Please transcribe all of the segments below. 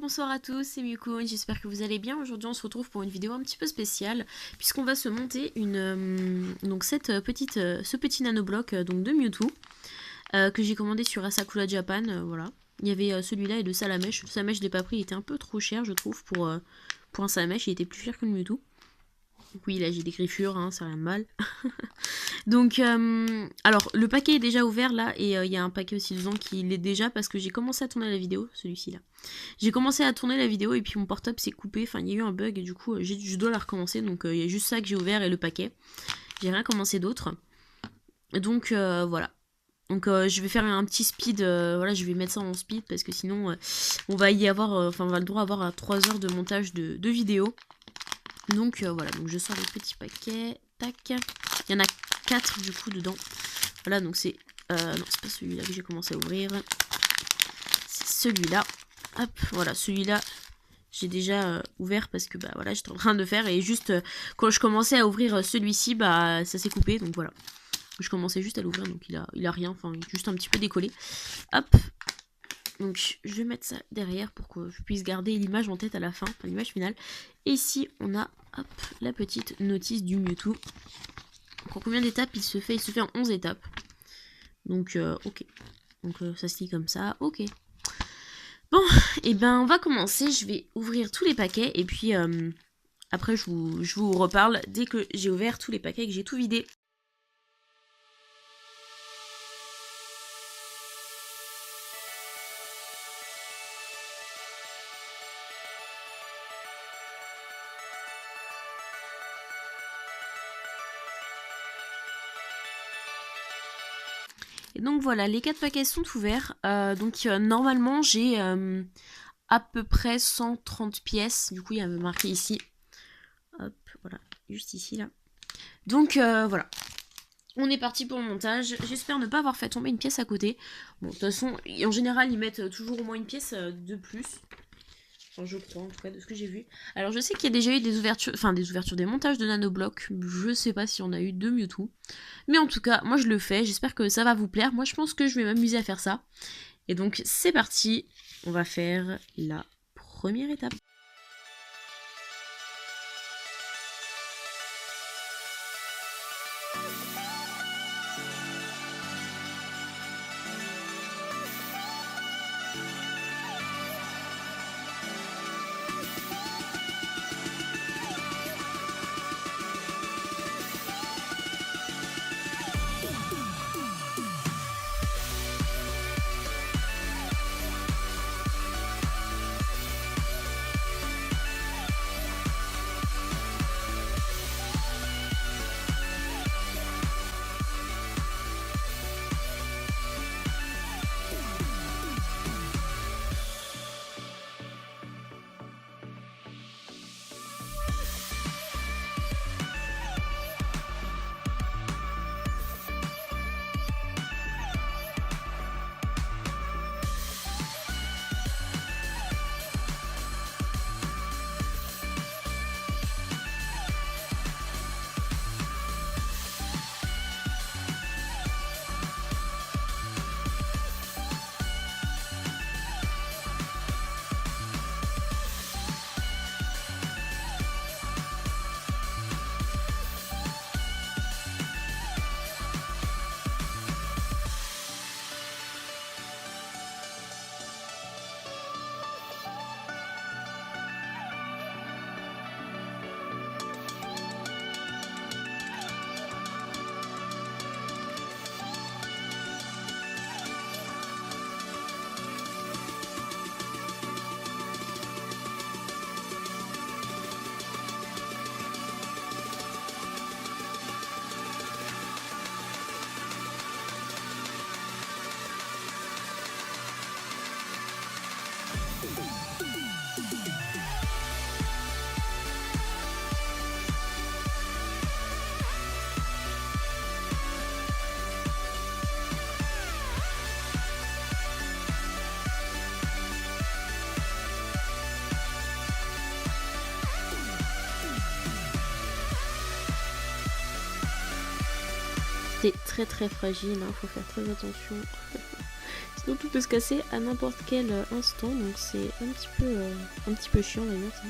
bonsoir à tous, c'est Miyuko, j'espère que vous allez bien. Aujourd'hui on se retrouve pour une vidéo un petit peu spéciale, puisqu'on va se monter ce petit nanobloc donc de Mewtwo, que j'ai commandé sur Asakura Japan, voilà. Il y avait celui-là et le Salamèche. Le Salamèche je l'ai pas pris, il était un peu trop cher je trouve pour un Salamèche, il était plus cher que le Mewtwo. Oui, là j'ai des griffures, hein, ça rien de mal. Donc, alors le paquet est déjà ouvert là, et il y a un paquet aussi dedans qui l'est déjà parce que j'ai commencé à tourner la vidéo, celui-ci là. J'ai commencé à tourner la vidéo et puis mon portable s'est coupé, enfin il y a eu un bug et du coup je dois la recommencer, donc il y a juste ça que j'ai ouvert et le paquet. J'ai rien commencé d'autre. Donc voilà. Donc je vais faire un petit speed, voilà, je vais mettre ça en speed parce que sinon on va y avoir, on va le droit à avoir 3 heures de montage de vidéo. Donc voilà, donc je sors les petits paquets, tac, il y en a 4 du coup dedans. Voilà, donc c'est, non c'est pas celui-là que j'ai commencé à ouvrir, c'est celui-là, hop, voilà, celui-là j'ai déjà ouvert parce que bah voilà, j'étais en train de faire et juste quand je commençais à ouvrir celui-ci, bah ça s'est coupé, donc voilà. Je commençais juste à l'ouvrir, donc il a rien, enfin juste un petit peu décollé, hop. Donc je vais mettre ça derrière pour que je puisse garder l'image en tête à la fin, enfin l'image finale. Et ici on a hop, la petite notice du Mewtwo. Donc en combien d'étapes il se fait? Il se fait en 11 étapes. Donc ok. Donc ça se lit comme ça, ok. Bon, et ben on va commencer, je vais ouvrir tous les paquets et puis après je vous reparle dès que j'ai ouvert tous les paquets et que j'ai tout vidé. Et donc voilà, les 4 paquets sont ouverts. Normalement j'ai à peu près 130 pièces. Du coup il y a marqué ici. Hop, voilà, juste ici là. Donc voilà. On est parti pour le montage. J'espère ne pas avoir fait tomber une pièce à côté. Bon, de toute façon, en général, ils mettent toujours au moins une pièce de plus. Enfin, je crois, en tout cas, de ce que j'ai vu. Alors, je sais qu'il y a déjà eu des ouvertures, des montages de nanoblocs. Je sais pas si on a eu de Mewtwo. Mais en tout cas, moi, je le fais. J'espère que ça va vous plaire. Moi, je pense que je vais m'amuser à faire ça. Et donc, c'est parti. On va faire la première étape. C'est très fragile, hein, faut faire très attention. Sinon tout peut se casser à n'importe quel instant, donc c'est un petit peu chiant d'ailleurs ça.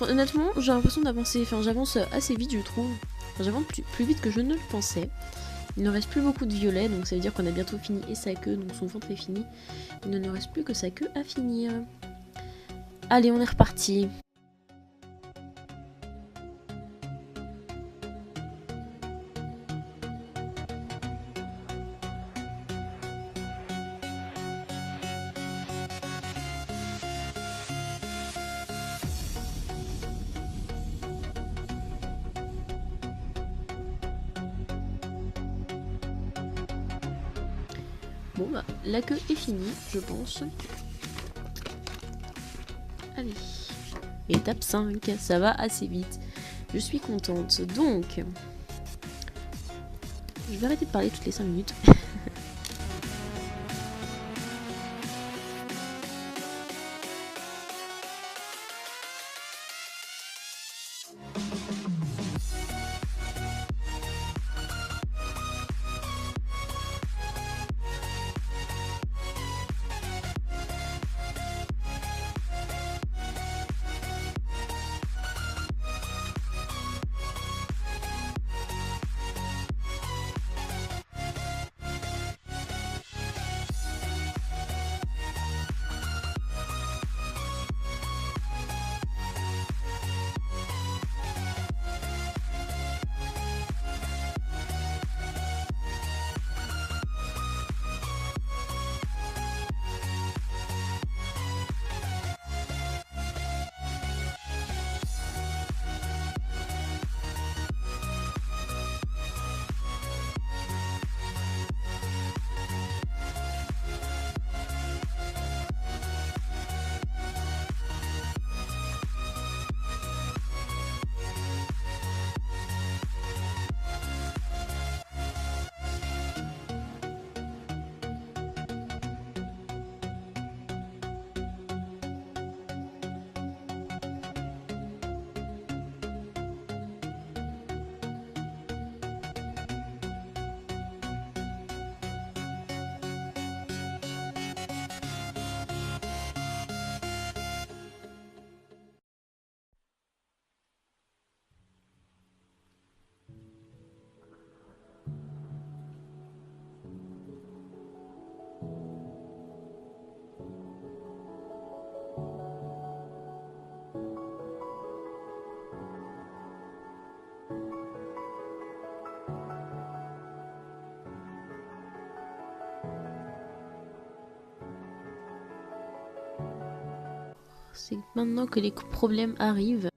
Honnêtement, j'ai l'impression d'avancer, j'avance assez vite je trouve. J'avance plus vite que je ne le pensais. Il ne reste plus beaucoup de violets, donc ça veut dire qu'on a bientôt fini et sa queue, donc son ventre est fini. Il ne nous reste plus que sa queue à finir. Allez, on est reparti. Bon bah, la queue est finie, je pense. Allez. Étape 5, ça va assez vite. Je suis contente. Donc, je vais arrêter de parler toutes les 5 minutes. c'est maintenant que les problèmes arrivent.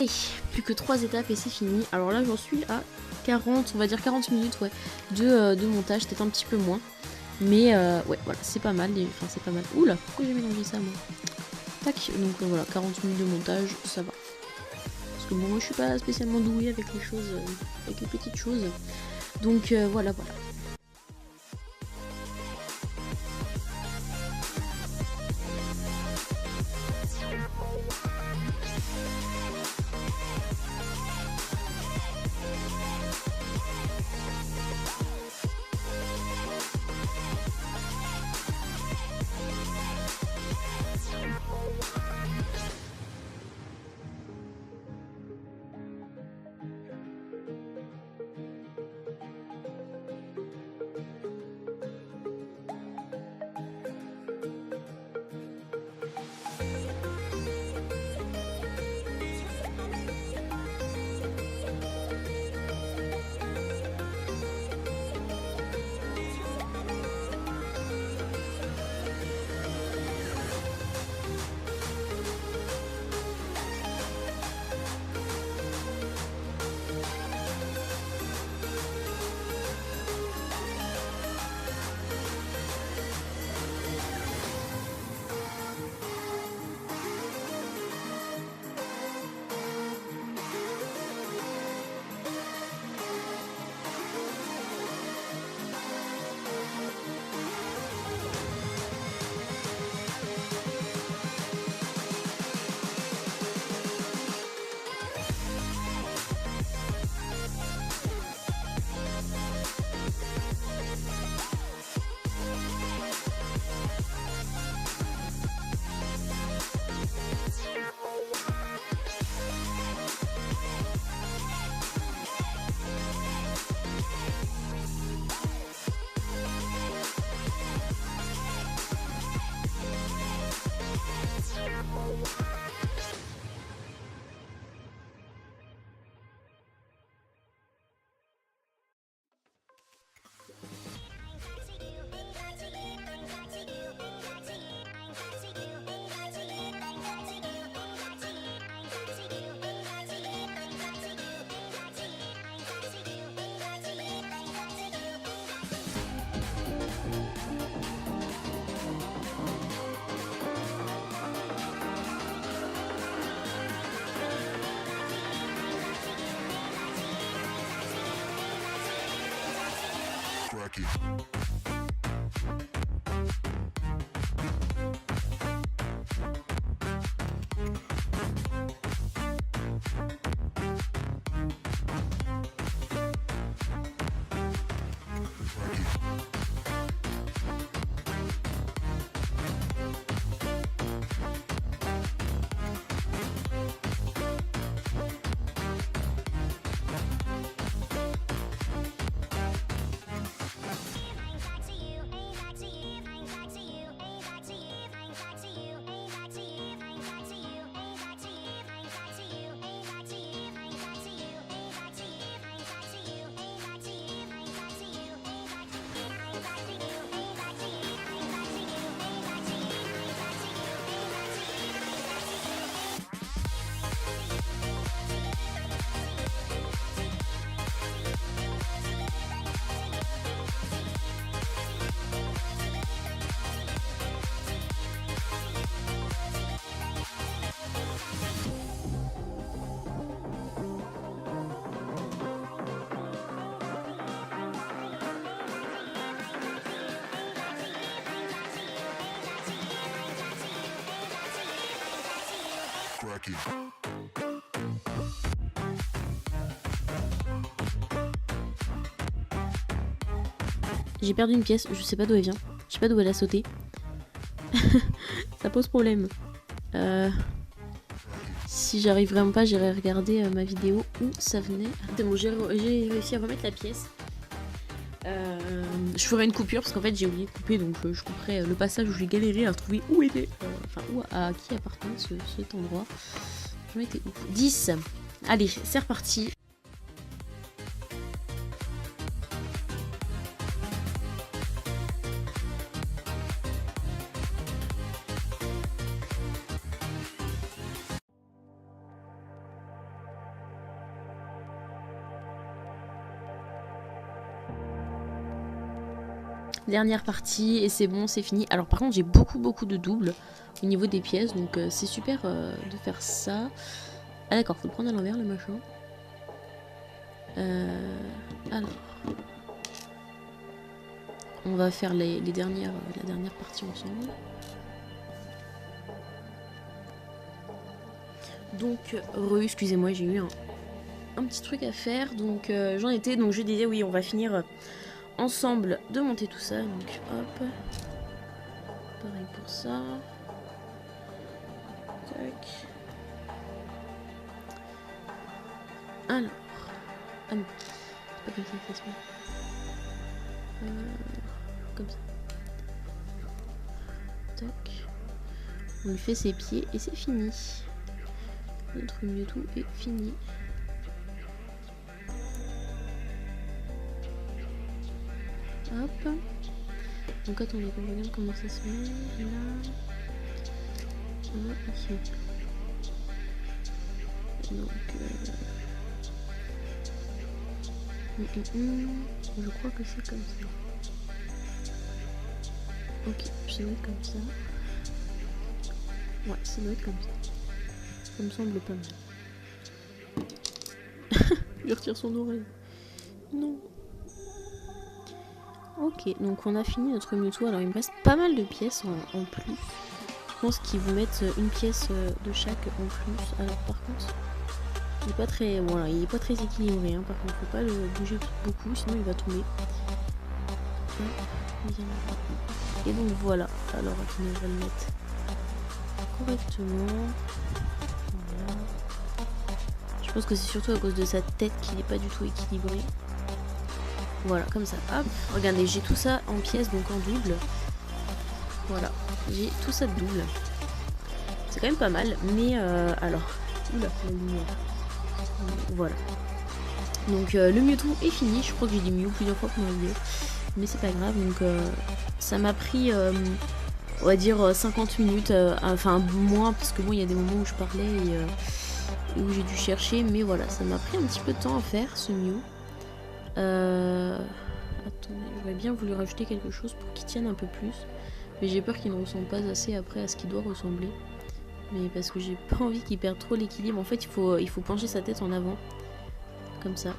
Et plus que 3 étapes et c'est fini. Alors là j'en suis à 40, on va dire 40 minutes ouais, de montage, peut-être un petit peu moins. Mais ouais voilà, c'est pas mal, enfin c'est pas mal. Oula, pourquoi j'ai mélangé ça moi? Tac, donc voilà, 40 minutes de montage, ça va. Parce que bon, moi je suis pas spécialement douée avec les choses, avec les petites choses. Donc voilà. J'ai perdu une pièce, je sais pas d'où elle vient. Je sais pas d'où elle a sauté. Ça pose problème. Si j'arrive vraiment pas, j'irai regarder ma vidéo où ça venait. C'est bon, j'ai réussi à remettre la pièce. Je ferai une coupure parce qu'en fait j'ai oublié de couper, donc je couperai le passage où j'ai galéré à trouver où était, enfin où à qui appartenait cet endroit. J'en étais où 10. Allez, c'est reparti. Dernière partie et c'est bon, c'est fini. Alors par contre j'ai beaucoup de doubles au niveau des pièces, donc c'est super de faire ça. Ah d'accord, faut le prendre à l'envers le machin. Alors, on va faire la dernière partie ensemble. Donc, excusez-moi, j'ai eu un petit truc à faire, donc j'en étais, donc je disais oui, on va finir ensemble de monter tout ça, donc hop, pareil pour ça, tac, alors, ah non, c'est pas comme ça que ça se met, comme ça, tac, on lui fait ses pieds et c'est fini, notre Mewtwo est fini. Hop. Donc attendez, on regarde comment ça se met. Là. Ok. Donc je crois que c'est comme ça. Ok, ça doit être comme ça. Ouais, ça doit être comme ça. Ça me semble pas mal. Il retire son oreille. Non. Ok, donc on a fini notre Mewtwo. Alors il me reste pas mal de pièces en plus. Je pense qu'ils vont mettre une pièce de chaque en plus. Alors par contre, il est pas très, voilà, il est pas très équilibré. Hein. Par contre, faut pas le bouger beaucoup, sinon il va tomber. Et donc voilà. Alors attendez, je vais le mettre correctement. Voilà. Je pense que c'est surtout à cause de sa tête qu'il n'est pas du tout équilibré. Voilà, comme ça. Hop, regardez, j'ai tout ça en pièces, donc en double. Voilà, j'ai tout ça de double. C'est quand même pas mal, mais alors... Oula, la lumière. Voilà. Donc le Mewtwo est fini. Je crois que j'ai dit Mew plusieurs fois pour ma vidéo. Mais c'est pas grave, donc ça m'a pris, on va dire, 50 minutes. Enfin, moins, parce que bon, il y a des moments où je parlais et où j'ai dû chercher. Mais voilà, ça m'a pris un petit peu de temps à faire, ce Mew. Attendez, j'aurais bien voulu rajouter quelque chose pour qu'il tienne un peu plus, mais j'ai peur qu'il ne ressemble pas assez après à ce qu'il doit ressembler, mais parce que j'ai pas envie qu'il perde trop l'équilibre. En fait il faut pencher sa tête en avant comme ça.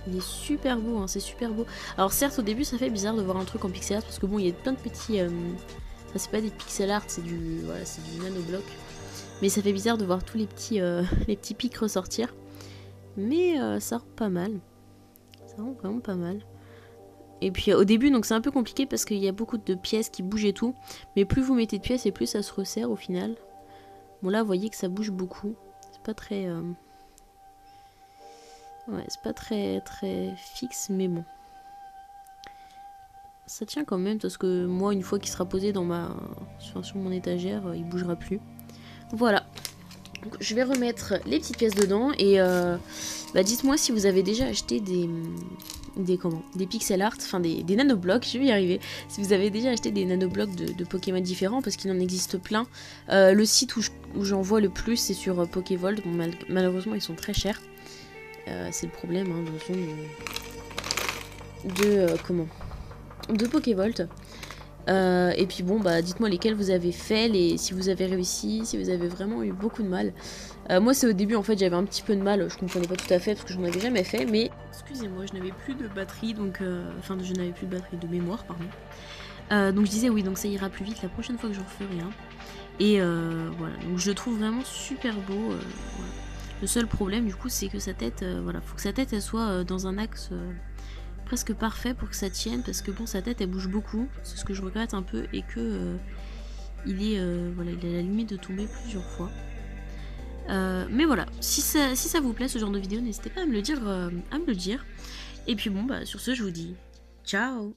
Il est super beau, hein, c'est super beau. Alors certes au début ça fait bizarre de voir un truc en pixel art parce que bon il y a plein de petits enfin, c'est pas des pixel art, c'est du voilà, c'est du nanobloc, mais ça fait bizarre de voir tous les petits pics ressortir, mais ça rend pas mal. Ça rend vraiment pas mal. Et puis au début donc c'est un peu compliqué parce qu'il y a beaucoup de pièces qui bougent et tout. Mais plus vous mettez de pièces et plus ça se resserre au final. Bon là vous voyez que ça bouge beaucoup. C'est pas très... Ouais, c'est pas très fixe, mais bon. Ça tient quand même parce que moi une fois qu'il sera posé dans sur mon étagère, il bougera plus. Voilà. Donc, je vais remettre les petites pièces dedans et dites-moi si vous avez déjà acheté des pixel art, enfin des nanoblocs, je vais y arriver. Si vous avez déjà acheté des nanoblocs de Pokémon différents, parce qu'il en existe plein. Le site où j'en vois le plus, c'est sur Pokévolt. Bon, malheureusement, ils sont très chers. C'est le problème, hein, de Pokévolt. Et puis bon dites-moi lesquels vous avez fait, si vous avez réussi, si vous avez vraiment eu beaucoup de mal. Moi c'est au début en fait j'avais un petit peu de mal, je comprenais pas tout à fait parce que je n'en avais jamais fait, mais excusez-moi, je n'avais plus de batterie, donc enfin je n'avais plus de batterie, de mémoire pardon. Donc je disais oui, donc ça ira plus vite la prochaine fois que j'en ferai un. Et voilà, donc je le trouve vraiment super beau. Voilà. Le seul problème du coup c'est que sa tête, voilà, faut que sa tête elle soit dans un axe presque parfait pour que ça tienne, parce que bon sa tête elle bouge beaucoup, c'est ce que je regrette un peu, et que il est voilà, il a la limite de tomber plusieurs fois. Mais voilà, si ça vous plaît ce genre de vidéo, n'hésitez pas à me le dire, et puis bon sur ce je vous dis ciao.